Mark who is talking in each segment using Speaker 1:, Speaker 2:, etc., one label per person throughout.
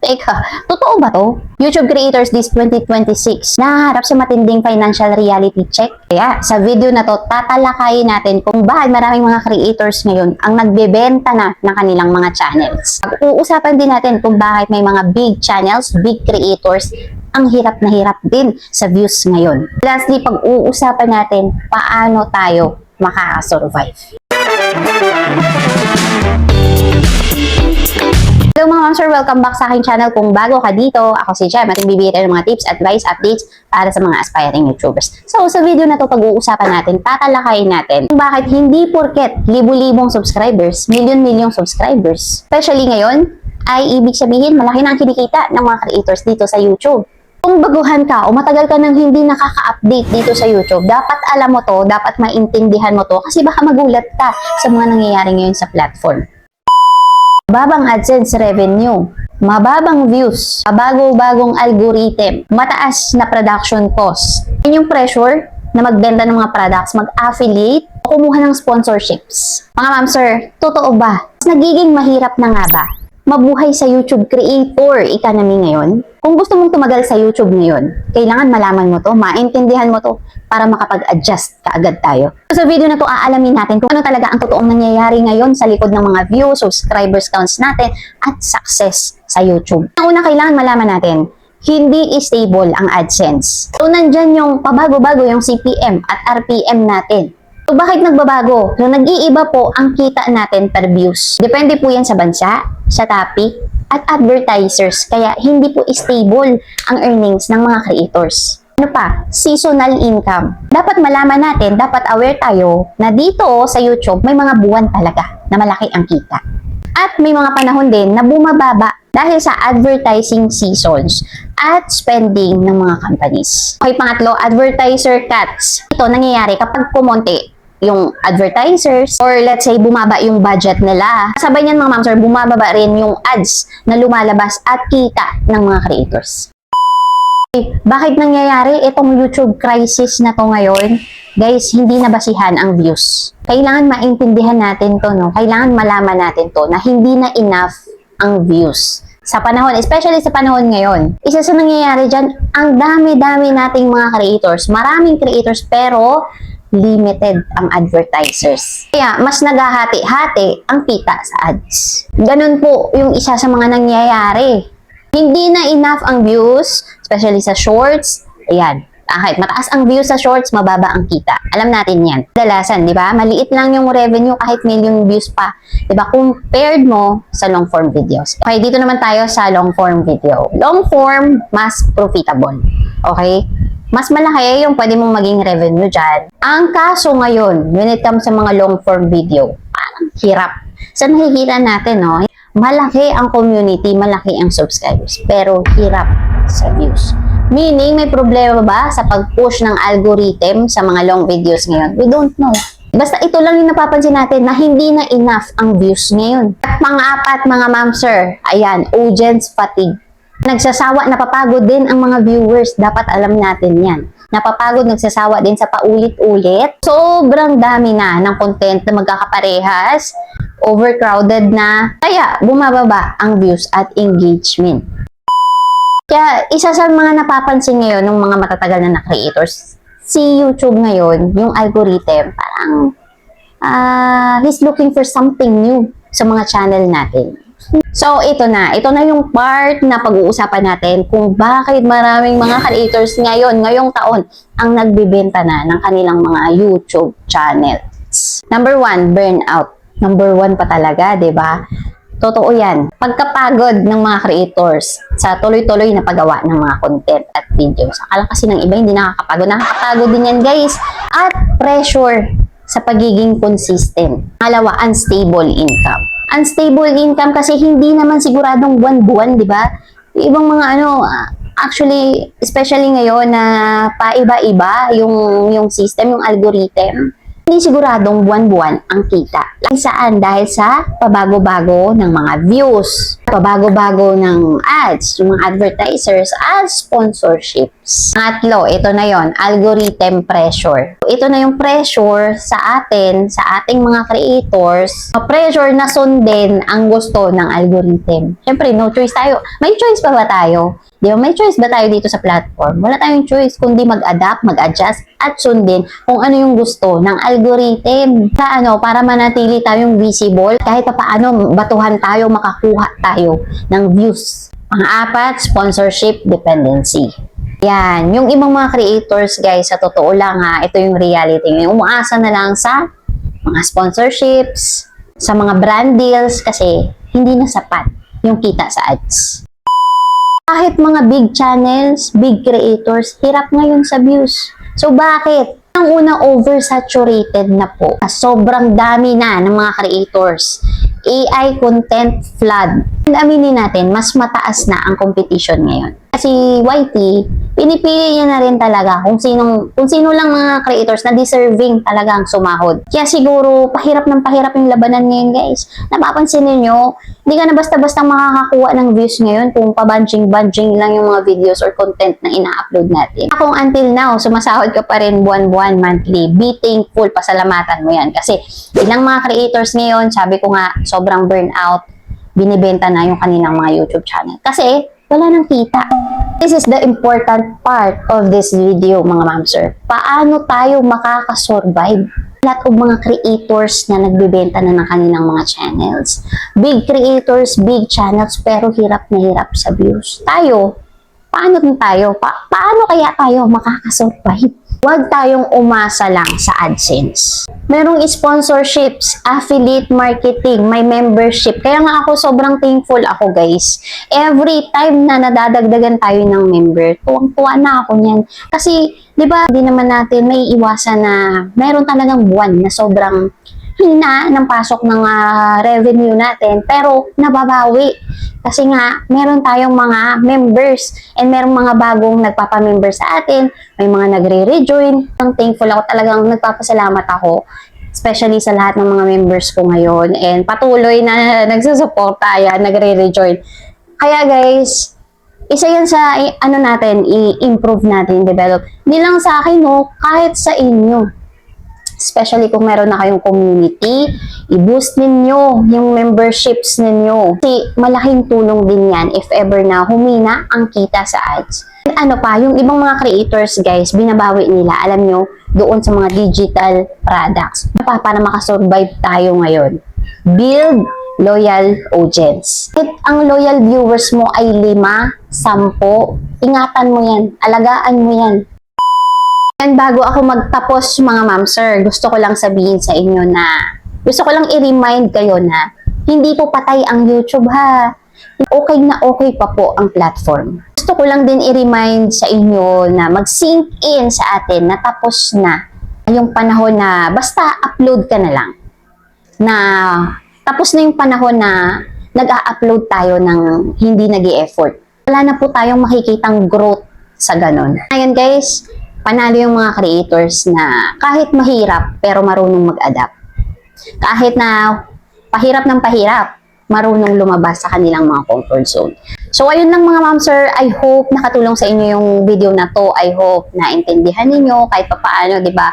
Speaker 1: Teka, totoo ba to? YouTube creators this 2026 nahaharap sa matinding financial reality check. Kaya sa video na to, tatalakayin natin kung bakit maraming mga creators ngayon ang nagbebenta na ng kanilang mga channels. Uusapan din natin kung bakit may mga big channels, big creators, ang hirap na hirap din sa views ngayon. Lastly, pag-uusapan natin paano tayo makaka-survive. Hello mga ma'am sir, welcome back sa aking channel. Kung bago ka dito, ako si Jem at nagbibigay ng mga tips, advice, updates para sa mga aspiring YouTubers. So sa video na to, pag-uusapan natin, tatalakayin natin kung bakit hindi porket libu-libong subscribers, milyon-milyong subscribers, especially ngayon, ay ibig sabihin malaki na ang kinikita ng mga creators dito sa YouTube. Kung baguhan ka o matagal ka nang hindi nakaka-update dito sa YouTube, dapat alam mo to, dapat maintindihan mo to kasi baka magulat ka sa mga nangyayari ngayon sa platform. Mababang AdSense revenue, mababang views, bago-bagong algorithm, mataas na production cost. Yan yung pressure na magbenta ng mga products, mag-affiliate o kumuha ng sponsorships. Mga ma'am sir, totoo ba? Nagiging mahirap na nga ba mabuhay sa YouTube creator economy ngayon? Kung gusto mong tumagal sa YouTube ngayon, kailangan malaman mo to, maintindihan mo to para makapag-adjust kaagad tayo. So, sa video na to, aalamin natin kung ano talaga ang totoong nangyayari ngayon sa likod ng mga views, subscribers counts natin, at success sa YouTube. Ang una, kailangan malaman natin, hindi stable ang AdSense. So, nandyan yung pabago-bago yung CPM at RPM natin. So, bakit nagbabago? So, nag-iiba po ang kita natin per views. Depende po yan sa bansa, sa topic, at advertisers. Kaya, hindi po stable ang earnings ng mga creators. Ano pa? Seasonal income. Dapat malaman natin, dapat aware tayo na dito sa YouTube, may mga buwan talaga na malaki ang kita. At may mga panahon din na bumababa dahil sa advertising seasons at spending ng mga companies. Okay, pangatlo, advertiser cuts. Ito nangyayari kapag kumonti yung advertisers or let's say bumaba yung budget nila. Sabay niyan mga ma'am sir, bumababa rin yung ads na lumalabas at kita ng mga creators. Bakit nangyayari itong YouTube crisis na to ngayon? Guys, hindi nabasihan ang views. Kailangan maintindihan natin to, no? Kailangan malaman natin to na hindi na enough ang views. Sa panahon, especially sa panahon ngayon, isa sa nangyayari dyan, ang dami-dami nating mga creators. Maraming creators pero limited ang advertisers. Kaya, mas naghahati-hati ang kita sa ads. Ganun po yung isa sa mga nangyayari. Hindi na enough ang views, especially sa shorts. Ayan. Kahit mataas ang views sa shorts, mababa ang kita. Alam natin yan. Kadalasan, di ba? Maliit lang yung revenue kahit million views pa. Di ba? Compared mo sa long form videos. Okay, dito naman tayo sa long form video. Long form, mas profitable. Okay? Mas malaki yung pwede mong maging revenue dyan. Ang kaso ngayon, when it comes sa mga long form video, parang hirap. Sa nakikita natin, no? Malaki ang community, malaki ang subscribers, pero hirap sa views. Meaning, may problema ba sa pag-push ng algorithm sa mga long videos ngayon? We don't know. Basta ito lang yung napapansin natin na hindi na enough ang views ngayon. At pang-apat, mga ma'am sir, ayan, audience fatigue. Nagsasawa, napapagod din ang mga viewers. Dapat alam natin yan. Napapagod, nagsasawa din sa paulit-ulit. Sobrang dami na ng content na magkakaparehas. Overcrowded na. Kaya, bumababa ang views at engagement. Kaya, isa sa mga napapansin ngayon ng mga matatagal na creators, si YouTube ngayon, yung algorithm, parang he's looking for something new sa mga channel natin. So, ito na yung part na pag-uusapan natin kung bakit maraming mga creators ngayong taon, ang nagbibenta na ng kanilang mga YouTube channels. Number 1, burnout. Number 1 pa talaga, di ba? Totoo yan. Pagkapagod ng mga creators sa tuloy-tuloy na paggawa ng mga content at videos. Akala kasi ng iba hindi nakakapagod. Nakakapagod din yan, guys. At pressure sa pagiging consistent. Pangalawa, unstable income. Unstable income kasi hindi naman siguradong buwan-buwan, di ba? Ibang mga actually, especially ngayon na paiba-iba yung system, yung algorithm. Hindi siguradong buwan-buwan ang kita. Saan? Dahil sa pabago-bago ng mga views, pabago-bago ng ads, yung mga advertisers, as sponsorships. Pangatlo, ito na yon, algorithm pressure. Ito na yung pressure sa atin, sa ating mga creators, pressure na sundin ang gusto ng algorithm. Siyempre, no choice tayo. May choice pa ba tayo? Di ba? May choice ba tayo dito sa platform? Wala tayong choice kundi mag-adapt, mag-adjust, at sundin kung ano yung gusto ng algorithm. Para manatili tayong visible, kahit pa paano batuhan tayo, makakuha tayo ng views. Pang-apat, sponsorship dependency. Yan. Yung ibang mga creators, guys, sa totoo lang ha, ito yung reality. Umaasa na lang sa mga sponsorships, sa mga brand deals, kasi hindi na sapat yung kita sa ads. Kahit mga big channels, big creators, hirap ngayon sa views. So bakit? Ang una, oversaturated na po. Sobrang dami na ng mga creators. AI content flood. Aminin natin, mas mataas na ang competition ngayon. Kasi YT, pinipili niya na rin talaga kung sino lang mga creators na deserving talagang sumahod. Kaya siguro, pahirap yung labanan ngayon, guys. Napapansin niyo, hindi ka na basta-basta makakakuha ng views ngayon kung pabanjing-banjing lang yung mga videos or content na ina-upload natin. Kung until now, sumasahod ka pa rin buwan-buwan, monthly, be thankful, pasalamatan mo yan. Kasi ilang mga creators ngayon, sabi ko nga, sobrang burnout, binibenta na yung kanilang mga YouTube channel. Kasi, wala nang kita. This is the important part of this video, mga mamsir. Paano tayo makakasurvive? Lahat ng mga creators na nagbibenta na ng kanilang mga channels. Big creators, big channels, pero hirap na hirap sa views. Tayo, paano kaya tayo makakasurvive? Huwag tayong umasa lang sa AdSense. Merong sponsorships, affiliate marketing, may membership. Kaya nga ako sobrang thankful ako, guys. Every time na nadadagdagan tayo ng member, tuwang-tuwa na ako niyan. Kasi, di ba, hindi naman natin may iwasan na meron talagang buwan na sobrang hina ng pasok ng revenue natin, pero nababawi. Kasi nga, meron tayong mga members and merong mga bagong nagpapamember sa atin, may mga nagre-rejoin. Ang thankful ako, talagang nagpapasalamat ako, especially sa lahat ng mga members ko ngayon, and patuloy na nagsusuporta, yan, nagre-rejoin. Kaya guys, isa yan sa natin, i-improve natin, develop. Hindi lang sa akin, no, kahit sa inyo. Especially kung meron na kayong community, i-boost ninyo yung memberships ninyo. Kasi malaking tulong din yan if ever na humina ang kita sa ads. And yung ibang mga creators, guys, binabawi nila, alam nyo, doon sa mga digital products. Para makasurvive tayo ngayon. Build loyal audience. Kahit ang loyal viewers mo ay 5, 10, ingatan mo yan, alagaan mo yan. And bago ako magtapos, mga mamsir, gusto ko lang sabihin sa inyo gusto ko lang i-remind kayo na hindi po patay ang YouTube, ha. Okay na okay pa po ang platform. Gusto ko lang din i-remind sa inyo na mag-sink in sa atin na tapos na yung panahon na basta upload ka na lang. Na tapos na yung panahon na nag-a-upload tayo ng hindi nag-i-effort. Wala na po tayong makikitang growth sa ganun. Ngayon, guys, panalo yung mga creators na kahit mahirap pero marunong mag-adapt. Kahit na pahirap ng pahirap, marunong lumabas sa kanilang mga comfort zone. So ayun lang mga mamsir, I hope nakatulong sa inyo yung video na to. I hope naintindihan ninyo kahit papaano, 'di ba?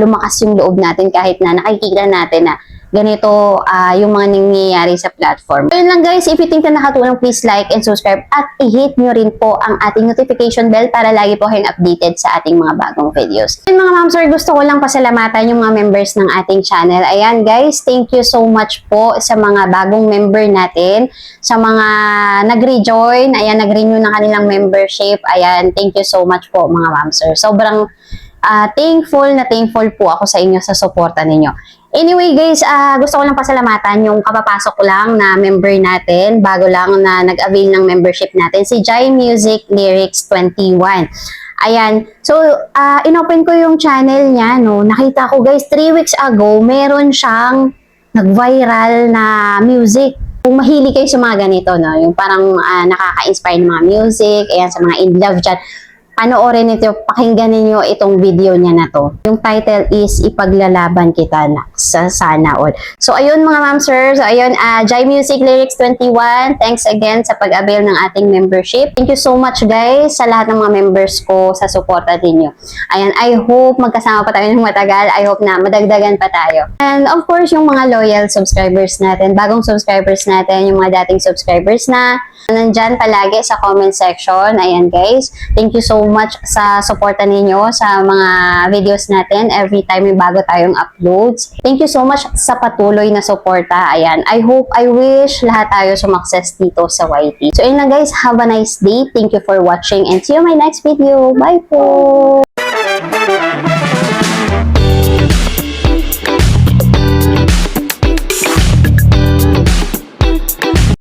Speaker 1: Lumakas yung loob natin kahit na nakikita natin na ganito yung mga nangyayari sa platform. Ayun lang guys, if you think na nakatulong, please like and subscribe at i-hit nyo rin po ang ating notification bell para lagi po kayong updated sa ating mga bagong videos. Ayun mga mamsir, gusto ko lang pasalamatan yung mga members ng ating channel. Ayan guys, thank you so much po sa mga bagong member natin, sa mga nag-rejoin, ayan, nag-renew ng kanilang membership. Ayan, thank you so much po mga mamsir. Sobrang thankful po ako sa inyo sa suporta ninyo. Anyway guys, gusto ko lang pasalamatan yung kapapasok lang na member natin, bago lang na nag-avail ng membership natin, si Jai Music Lyrics 21. Ayan, so inopen ko yung channel niya, no. Nakita ko guys, 3 weeks ago, meron siyang nag-viral na music. Kung mahilig kayo sa mga ganito, no, yung parang nakaka-inspire ng mga music, ayan, sa mga in love dyan, panoorin ito, pakinggan ninyo itong video niya na to. Yung title is Ipaglalaban Kita na sa Sana All. So ayun mga ma'am sir, so ayun, Jai Music Lyrics 21, thanks again sa pag-avail ng ating membership. Thank you so much guys sa lahat ng mga members ko sa suporta ninyo. Ayan, I hope magkasama pa tayo ng matagal. I hope na madagdagan pa tayo. And of course, yung mga loyal subscribers natin, bagong subscribers natin, yung mga dating subscribers na nandyan palagi sa comment section. Ayan guys, thank you so much sa suporta ninyo sa mga videos natin every time may bago tayong uploads. Thank you so much sa patuloy na suporta. Ayan, I wish lahat tayo sumakses dito sa YT. So ayun na guys, have a nice day. Thank you for watching and see you in my next video. Bye po!